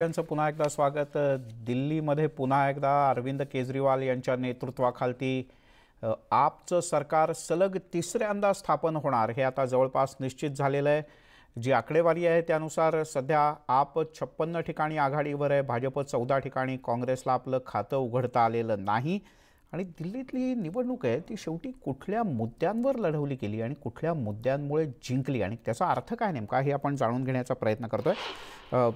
यांचं पुन्हा एकदा स्वागत। दिल्लीमध्ये पुन्हा एकदा अरविंद केजरीवाल यांच्या नेतृत्वाखाली आपचं सरकार सलग तिसऱ्यांदा स्थापन होणार हे आता जवळपास निश्चित झालेलं आहे। जी आकडेवारी आहे त्यानुसार सध्या आप 56 ठिकाणी आघाडीवर आहे, भाजप 14 ठिकाणी, काँग्रेसला आपलं खातं उघडता आलेलं नाही। आणि दिल्लीतली निवडणूक आहे ती शेवटी कुठल्या मुद्द्यांवर लढवली गेली आणि कुठल्या मुद्द्यांमुळे जिंकली आणि त्याचा अर्थ काय नेमका हे आपण जाणून घेण्याचा प्रयत्न करतोय।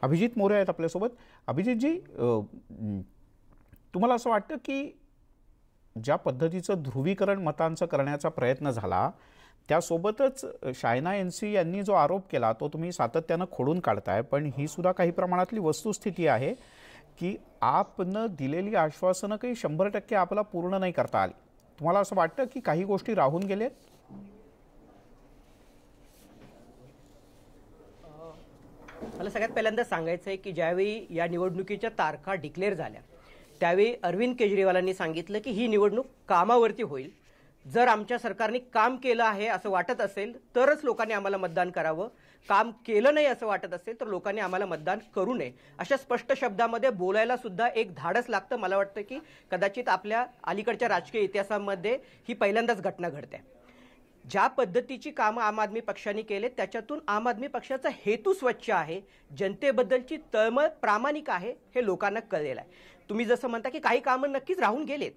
अभिजित मोरे आहेत आपल्यासोबत। अभिजित जी, तुम्हाला असं वाटतं की ज्या पद्धतीचं ध्रुवीकरण मतांचं करण्याचा प्रयत्न झाला त्यासोबतच शायना एनसी यांनी जो आरोप केला तो तुम्ही सातत्यानं खोडून काढताय, पण ही सुद्धा काही प्रमाणातली वस्तुस्थिती आहे की आपनं दिलेली आश्वासनं काही 100% आपल्याला पूर्ण नाही करता आली। तुम्हाला असं वाटतं की काही गोष्टी राहून गेलेत? मला सगळ्यात पहिल्यांदा सांगायचं आहे की ज्यावेळी या निवडणुकीच्या तारखा डिक्लेअर झाल्या त्यावेळी अरविंद केजरीवालांनी सांगितलं की ही निवडणूक कामावरती होईल। जर आमच्या सरकारने काम केलं आहे असं वाटत असेल तरच लोकांनी आम्हाला मतदान करावं, काम केलं नाही असं वाटत असेल तर लोकांनी आम्हाला मतदान करू नये, अशा स्पष्ट शब्दामध्ये बोलायला सुद्धा एक धाडस लागतं। मला वाटतं की कदाचित आपल्या अलीकडच्या राजकीय इतिहासामध्ये ही पहिल्यांदाच घटना घडते। ज्या पद्धतीची कामं आम आदमी पक्षाने केले त्याच्यातून आम आदमी पक्षाचा हेतू स्वच्छ आहे, जनतेबद्दलची तळमळ प्रामाणिक आहे हे लोकांना कळलेलं आहे। तुम्ही जसं म्हणता की काही कामं नक्कीच राहून गेलेत,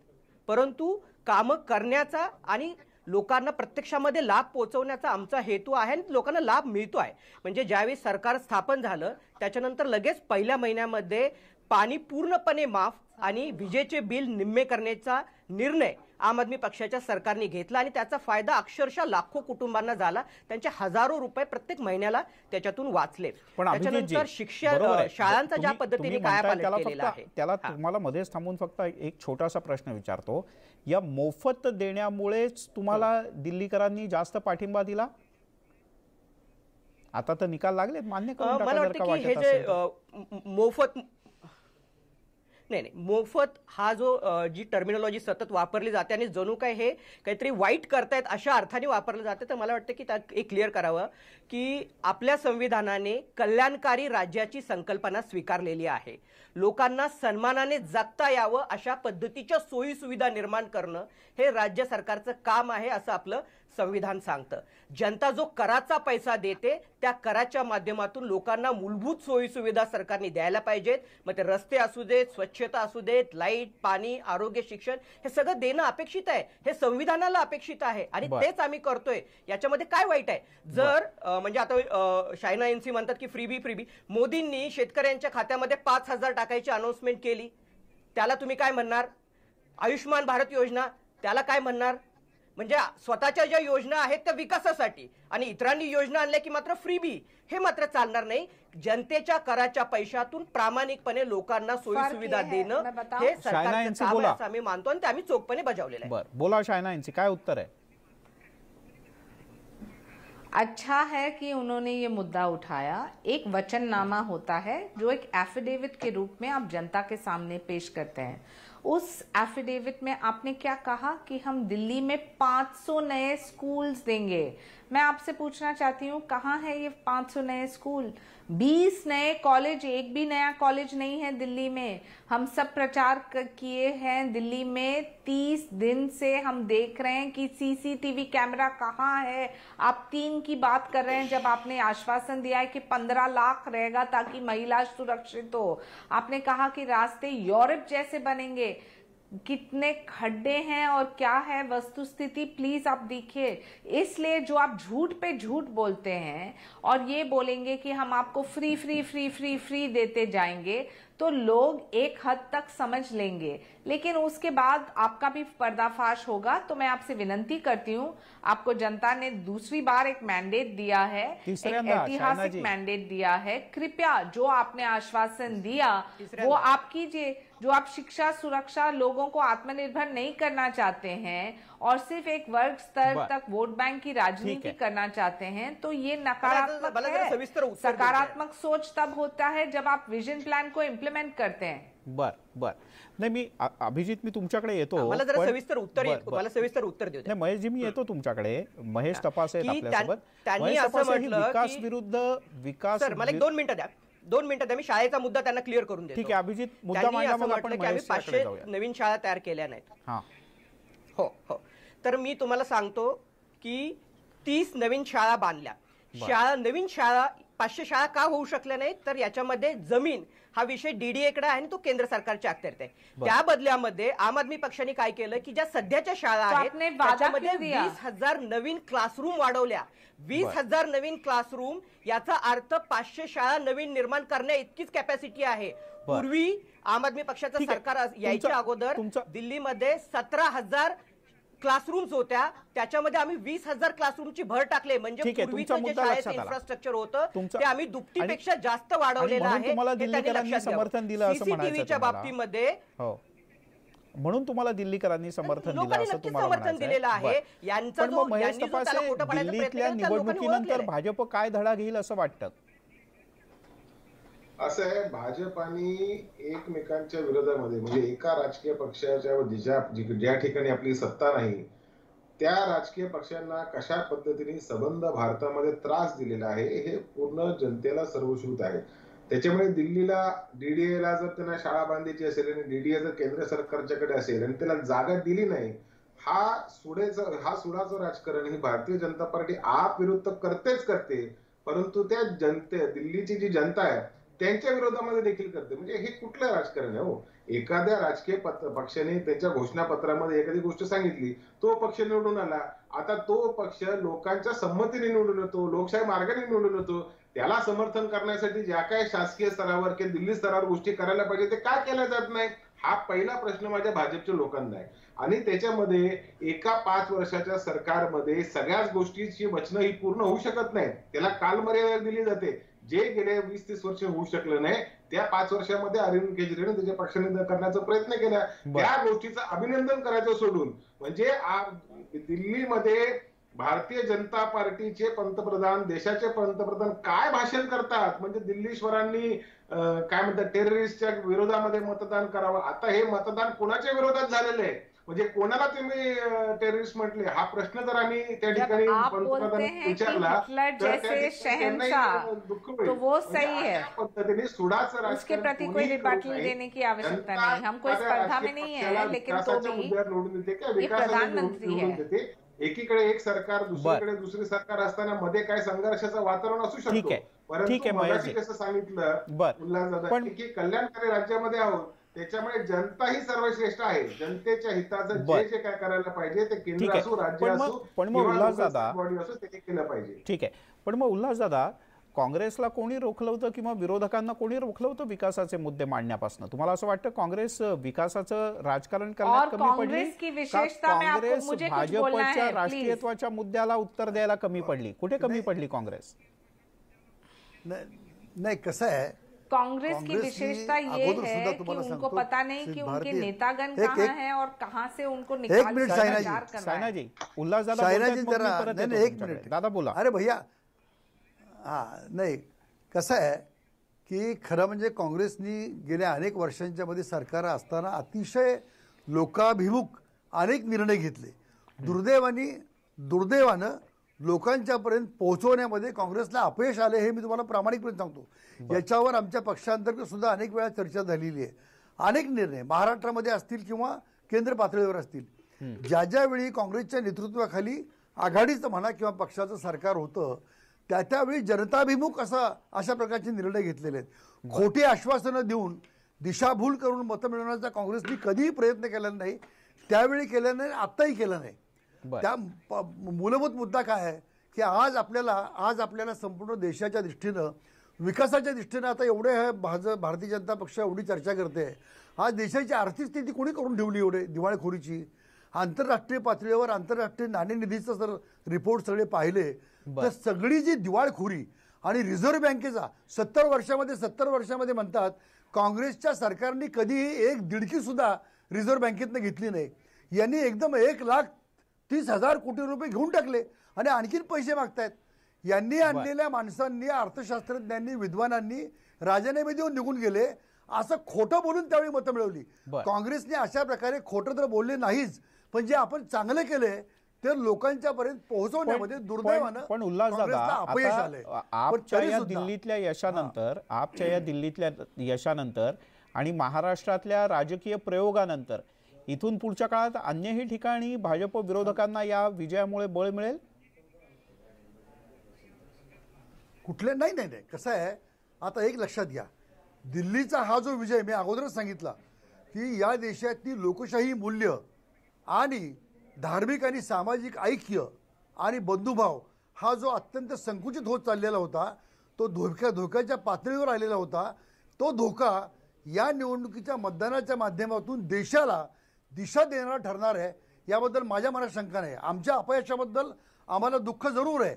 परंतु कामं करण्याचा आणि लोकांना प्रत्यक्षामध्ये लाभ पोहोचवण्याचा आमचा हेतू आहे आणि लोकांना लाभ मिळतो आहे। म्हणजे ज्यावेळी सरकार स्थापन झालं त्याच्यानंतर लगेच पहिल्या महिन्यामध्ये पाणी पूर्णपणे माफ आणि विजेचे बिल निम्मे करण्याचा निर्णय आम आदमी पक्षाच्या सरकारने घेतला आणि त्याचा फायदा अक्षरशः लाखो कुटुंबांना झाला। त्यांचे हजारो रुपये प्रत्येक महिन्याला त्याच्यातून वाचले। त्याच्यानंतर शिक्षण शाळांचा ज्या पद्धतीने कायापालट केलेला आहे त्याला तुम्हाला मध्येच थांबून फक्त एक छोटासा प्रश्न विचारतो, या मोफत देण्यामुळेच तुम्हाला दिल्लीकरांनी जास्त पाठिंबा दिला? आता तर निकाल लागले, मान्य करून टाका। मला वाटतं की हे जे मोफत नाही, मोफत हा जो जी टर्मिनॉलॉजी सतत वापरली जाते आणि जणू काय हे काहीतरी वाईट करतायत अशा अर्थाने वापरलं जाते, तर मला वाटतं की त्यात एक क्लिअर करावं की आपल्या संविधानाने कल्याणकारी राज्याची संकल्पना स्वीकारलेली आहे। लोकांना सन्मानाने जगता यावं अशा पद्धतीच्या सोयी सुविधा निर्माण करणं हे राज्य सरकारचं काम आहे असं आपलं संविधान सांगतं। जनता जो कराचा पैसा देते त्या कराच्या माध्यमातून लोकांना मूलभूत सोयी सुविधा सरकारने द्यायला पाहिजेत। मग ते रस्ते असू देत, स्वच्छता असू देत, लाईट, पाणी, आरोग्य, शिक्षण हे सगळं देणं अपेक्षित आहे, हे संविधानाला अपेक्षित आहे आणि तेच आम्ही करतोय। याच्यामध्ये काय वाईट आहे? जर म्हणजे आता शायना एनसी म्हणतात की फ्रीबी मोदींनी शेतकऱ्यांच्या खात्यामध्ये 5,000 टाकायची अनाउन्समेंट केली, त्याला तुम्ही काय म्हणणार? आयुष्मान भारत योजना त्याला काय म्हणणार? म्हणजे स्वतःच्या ज्या योजना आहेत त्या विकासासाठी आणि इतरांनी योजना आणल्या की मात्र फ्रीबी, हे मात्र चालणार नाही। जनतेच्या कराच्या पैशातून प्रामाणिकपणे लोकांना सोयी सुविधा देणं हे सरकारचं काम आहे असं आम्ही मानतो आणि ते आम्ही चोखपणे बजावलेलं आहे। बरं, बोला शायना यांची काय उत्तर आहे? अच्छा है कि उन्होंने ये मुद्दा उठाया। एक वचननामा होता है जो एक एफिडेविट के रूप में आप जनता के सामने पेश करते हैं। उस एफिडेविट में आपने क्या कहा कि हम दिल्ली में 500 नए स्कूल्स देंगे। मैं आपसे पूछना चाहती हूँ कहाँ है ये 500 नए स्कूल? 20 नए कॉलेज, एक भी नया कॉलेज नहीं है दिल्ली में। हम सब प्रचार किए हैं दिल्ली में, 30 दिन से हम देख रहे हैं कि सीसीटीवी कैमरा कहाँ है। आप 3 की बात कर रहे हैं जब आपने आश्वासन दिया है कि 15 लाख रहेगा ताकि महिला सुरक्षित हो। आपने कहा कि रास्ते यूरोप जैसे बनेंगे। कितने खड्डे हैं और क्या है वस्तुस्थिति, प्लीज आप देखिए। इसलिए जो आप झूठ पे झूठ बोलते हैं और ये बोलेंगे कि हम आपको free free free free free देते जाएंगे तो लोग एक हद तक समझ लेंगे, लेकिन उसके बाद आपका भी पर्दाफाश होगा। तो मैं आपसे विनती करती हूं, आपको जनता ने दूसरी बार एक मैंडेट दिया है, एक ऐतिहासिक मैंडेट दिया है। कृपया जो आपने आश्वासन दिया वो आप कीजिए। जो आप शिक्षा, सुरक्षा, लोगों को आत्मनिर्भर नहीं करना चाहते हैं और सिर्फ एक वर्ग स्तर तक वोट बैंक की राजनीति करना चाहते हैं तो ये नकारात्मक है। सकारात्मक सोच तब होता है जब आप विजन प्लान को इम्प्लिमेंट करते हैं। बर नाही, मी अभिजित मी तुमच्याकडे येतो, मला जरा सविस्तर उत्तर देऊ द्या। महेश जी, मी येतो तुमच्याकडे। महेश तपास आहेत आपल्यासोबत। त्यांनी असं म्हटलं विकास विरुद्ध विकास। सर मला 2 मिनिटं द्या। 2 मिनिटं द्या, मी शाळेचा मुद्दा त्यांना क्लिअर करून देतो. ठीक आहे अभिजित, मुद्दा त्यांनी मांडा, असं मग आपण म्हटलं की आम्ही महेश याकडे 500 जाऊया. नवीन शाळा तयार केल्या नाहीत. हां हो हो. तर मी तुम्हाला सांगतो की 30 नवीन शाळा बांधल्या. नवीन शाळा 500 शाळा का होऊ शकल्या नाहीत, तर याच्यामध्ये जमीन हा विषय डीडीएकडे आहे आणि तो केंद्र सरकारच्या अखत्यारीत आहे. त्या बदल्यामध्ये आम आदमी पक्षाने काय केलं की ज्या सध्याच्या शाळा आहेत त्याच्यामध्ये 20,000 नवीन क्लासरूम वाढवल्या. 20,000 नवीन क्लासरूम, याचा अर्थ 500 शाळा नवीन निर्माण करण्या इतकीच कॅपॅसिटी आहे. पूर्वी आम आदमी पक्षाचं सरकार यायच्या अगोदर दिल्लीमध्ये 17,000 क्लासरूम्स होत्या, त्याच्यामध्ये आम्ही 20,000 क्लासरूमची भर टाकले. म्हणजे पूर्वीचं जे शाळेचं इन्फ्रास्ट्रक्चर होतं ते आम्ही दुपटीपेक्षा जास्त वाढवलेलं आहे. सीसीटीव्हीच्या बाबतीमध्ये म्हणून तुम्हाला दिल्लीकरांनी समर्थन दिलं असं तुम्हाला समर्थन दिलेलं आहे. पण मग महेश तपासे, दिल्लीतल्या निवडणुकीनंतर भाजप काय धडा घेईल असं वाटतं? असं आहे, भाजप आणि एकमेकांच्या विरोधामध्ये म्हणजे एका राजकीय पक्षाच्या ज्या ठिकाणी आपली सत्ता नाही त्या राजकीय पक्षांना कशा पद्धतीने सबंध भारतामध्ये त्रास दिलेला आहे हे पूर्ण जनतेला सर्वश्रुत आहे. त्याच्यामुळे दिल्लीला डीडीएला जर त्यांना शाळा बांधायची असेल आणि डीडीए जर केंद्र सरकारच्याकडे असेल आणि त्याला जागा दिली नाही, हा सुडाचं राजकारण ही भारतीय जनता पार्टी आप विरुद्ध करतेच करते, परंतु त्या दिल्लीची जी जनता आहे त्यांच्या विरोधामध्ये देखील करते. म्हणजे हे कुठलं राजकारण आहे हो? एखाद्या राजकीय पक्षाने त्याच्या घोषणापत्रामध्ये एखादी गोष्ट सांगितली, तो पक्ष निवडून आला, आता तो पक्ष लोकांच्या संमतीने निवडून येतो, लोकशाही मार्गाने निवडून येतो, त्याला समर्थन करण्यासाठी ज्या काही शासकीय स्तरावर किंवा दिल्ली स्तरावर गोष्टी करायला पाहिजे ते का केल्या जात नाही, हा पहिला प्रश्न माझ्या भाजपच्या लोकांना आहे. आणि त्याच्यामध्ये एका 5 वर्षाच्या सरकारमध्ये सगळ्याच गोष्टीची वचनं ही पूर्ण होऊ शकत नाहीत. त्याला कालमर्यादा दिली जाते. जे गेले 20-30 वर्ष होऊ शकलं नाही त्या 5 वर्षामध्ये अरविंद केजरीवाल त्याच्या पक्षाने करण्याचा प्रयत्न केला. त्या गोष्टीचं अभिनंदन करायचं सोडून म्हणजे दिल्लीमध्ये भारतीय जनता पार्टीचे पंतप्रधान, देशाचे पंतप्रधान काय भाषण करतात, म्हणजे दिल्लीश्वरांनी काय म्हणतात टेररिस्टच्या विरोधामध्ये मतदान करावं. आता हे मतदान कोणाच्या विरोधात झालेलं आहे, म्हणजे कोणाला तुम्ही टेररिस्ट म्हटले, हा प्रश्न जर आम्ही त्या ठिकाणी पंतप्रधानांनी विचारला तर दुःख होईल. पद्धतीने सुडाचं राजकारण देने की आवश्यकता नहीं, हम कोई स्पर्धा में नहीं है, लेकिन तो भी निवडून देते का विकासाच्या निवडून देते. एकीकडे एक सरकार दुसरीकडे दुसरे सरकार असताना मध्ये काय संघर्षाचं वातावरण असू शकतो. परंतु मगाशी कसं सांगितलं उल्हासदादा की कल्याणकारी राज्यामध्ये आहोत, त्याच्यामुळे जनता ही सर्वश्रेष्ठ आहे. जनतेच्या हिताचं जे काय करायला पाहिजे ते केंद्र असो राज्य असो पण मग उल्हासदादा बॉडी असो ते केलं पाहिजे. ठीक आहे, पण मग उल्हासदादा काँग्रेसला कोणी रोखलं होतं किंवा विरोधकांना कोणी रोखलं होतं विकासाचे मुद्दे मांडण्यापासून? तुम्हाला असं वाटतं काँग्रेस विकासाचं राजकारण करण्यात कमी पडली, काँग्रेस भाजपच्या राष्ट्रीयत्वाच्या मुद्द्याला उत्तर द्यायला कमी पडली? कुठे कमी पडली काँग्रेस? नाही, कसं आहे, कांग्रेस की विशेषता ये है कि उनको पता नहीं कि उनके नेतागण कहाँ हैं और कहाँ से उनको निकाल सायना जी, उल्हासदादा एक मिनिट दादा बोला. अरे भैया, नाही, कसं आहे की खरं म्हणजे काँग्रेसनी गेल्या अनेक वर्षांच्या मध्ये सरकार असताना अतिशय लोकाभिमुख अनेक निर्णय घेतले. दुर्दैवानं लोकांच्यापर्यंत पोहोचवण्यामध्ये काँग्रेसला अपयश आले हे मी तुम्हाला प्रामाणिकपणे सांगतो. याच्यावर आमच्या पक्षांतर्गत सुद्धा अनेक वेळा चर्चा झालेली आहे. अनेक निर्णय महाराष्ट्रामध्ये असतील किंवा केंद्र पातळीवर असतील, ज्या वेळी काँग्रेसच्या नेतृत्वाखाली आघाडीचं म्हणा किंवा पक्षाचं सरकार होतं त्यावेळी जनताभिमुख अशा प्रकारचे निर्णय घेतलेले आहेत. खोटी आश्वासनं देऊन दिशाभूल करून मतं मिळवण्याचा काँग्रेसने कधीही प्रयत्न केला नाही, त्यावेळी केला नाही, आत्ताही केला नाही. त्या मूलभूत मुद्दा काय आहे की आज आपल्याला संपूर्ण देशाच्या दृष्टीनं विकासाच्या दृष्टीनं आता एवढे भारतीय जनता पक्ष एवढी चर्चा करते. आज देशाची आर्थिक स्थिती कोणी करून ठेवली एवढे दिवाळखोरीची? आंतरराष्ट्रीय पातळीवर आंतरराष्ट्रीय नाणेनिधीचं जर रिपोर्ट सगळे पाहिले तर सगळी जी दिवाळखोरी आणि रिझर्व्ह बँकेचा 70 वर्षामध्ये म्हणतात काँग्रेसच्या सरकारने कधीही एक दिडकी सुद्धा रिझर्व्ह बँकेतनं घेतली नाही. यांनी एकदम 1,30,000 कोटी रुपये घेऊन टाकले आणि आणखीन पैसे मागतायत. यांनी आणलेल्या माणसांनी, अर्थशास्त्रज्ञांनी, विद्वानांनी राजीनामे देऊन निघून गेले असं खोटं बोलून त्यावेळी मतं मिळवली. काँग्रेसने अशा प्रकारे खोटं तर बोलले नाहीच, पण जे आपण चांगले केले ते लोकांच्या पर्यंत पोहोचवण्यामध्ये दुर्दैवानं पण उल्हास दादा, काँग्रेसला अपयश आता आलंय. पण आपच्या तरी या सुद्धा- दिल्लीतल्या यशानंतर आणि महाराष्ट्रातल्या राजकीय प्रयोगानंतर इथून पुढच्या काळात अन्यही ठिकाणी भाजप विरोधकांना या विजयामुळे बळ मिळेल? कुठले नाही नाही नाही कसं आहे, आता एक लक्षात घ्या, दिल्लीचा हा जो विजय मी अगोदरच सांगितला की या देशातली लोकशाही मूल्य आणि धार्मिक आणि सामाजिक ऐक्य आणि बंधुभाव हा जो अत्यंत संकुचित होत चाललेला होता, तो धोक्याच्या पातळीवर आलेला होता. तो धोका या निवडणुकीच्या मतदानाच्या माध्यमातून देशाला दिशा देणारा ठरणार आहे, याबद्दल माझ्या मनात शंका नाही. आमच्या अपयशाबद्दल आम्हाला दुःख जरूर आहे,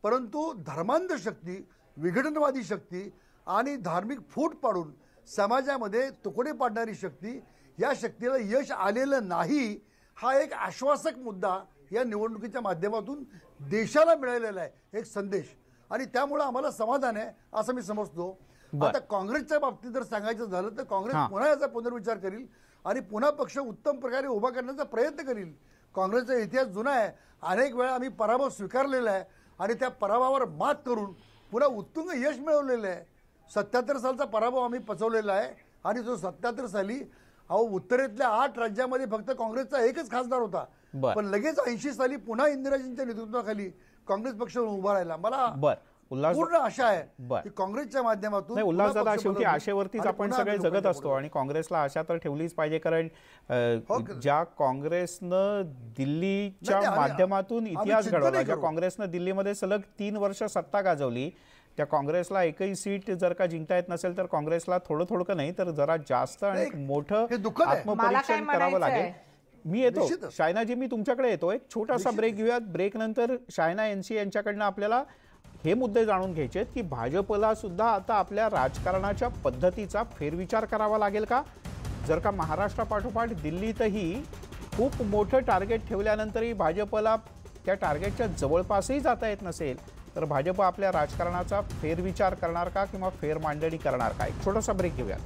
परंतु धर्मांध शक्ती, विघटनवादी शक्ती आणि धार्मिक फूट पाडून समाजामध्ये तुकडे पाडणारी शक्ती, या शक्तीला यश आलेलं नाही, हा एक आश्वासक मुद्दा या निवडणुकीच्या माध्यमातून देशाला मिळालेला आहे, एक संदेश. आणि त्यामुळे आम्हाला समाधान आहे असं मी समजतो. आता काँग्रेसच्या बाबतीत जर सांगायचं झालं तर काँग्रेस पुन्हा याचा पुनर्विचार करील आणि पुन्हा पक्ष उत्तम प्रकारे उभा करण्याचा प्रयत्न करील. काँग्रेसचा इतिहास जुना आहे, अनेक वेळा आम्ही पराभव स्वीकारलेला आहे आणि त्या पराभवावर मात करून पुन्हा उत्तुंग यश मिळवलेलं आहे. 77 सालचा पराभव आम्ही पचवलेला आहे आणि जो 77 साली उत्तरेतल्या 8 राज्यामध्ये फक्त काँग्रेसचा एकच खासदार होता, पण लगेच 80 साली पुन्हा इंदिराजींच्या नेतृत्वाखाली काँग्रेस पक्ष उभा राहिला. मला पूर्ण आशा आहे की काँग्रेसच्या माध्यमातून उल्हासदादा, शेवटी आशेवरतीच आपण सगळे जगत असतो आणि काँग्रेसला आशा तर ठेवलीच पाहिजे, कारण ज्या काँग्रेसनं दिल्लीच्या माध्यमातून इतिहास घडवला, ज्या काँग्रेसनं दिल्लीमध्ये सलग 3 वर्ष सत्ता गाजवली, त्या काँग्रेसला एकही सीट जर का जिंकता येत नसेल तर काँग्रेसला थोडं नाही तर जरा जास्त आणि मोठं आत्मपरीक्षण करावं लागेल. मी येतो शायनाजी, मी तुमच्याकडे येतो. एक छोटासा ब्रेक घेऊयात. ब्रेक नंतर शायना एनसी यांच्याकडनं आपल्याला हे मुद्दे जाणून घ्यायचे आहेत की भाजपला सुद्धा आता आपल्या राजकारणाच्या पद्धतीचा फेरविचार करावा लागेल का? जर का महाराष्ट्रापाठोपाठ दिल्लीतही खूप मोठं टार्गेट ठेवल्यानंतरही भाजपला त्या टार्गेटच्या जवळपासही जाता येत नसेल तर भाजप आपल्या राजकारणाचा फेरविचार करणार का किंवा फेरमांडणी करणार का? एक छोटासा ब्रेक घेऊयात.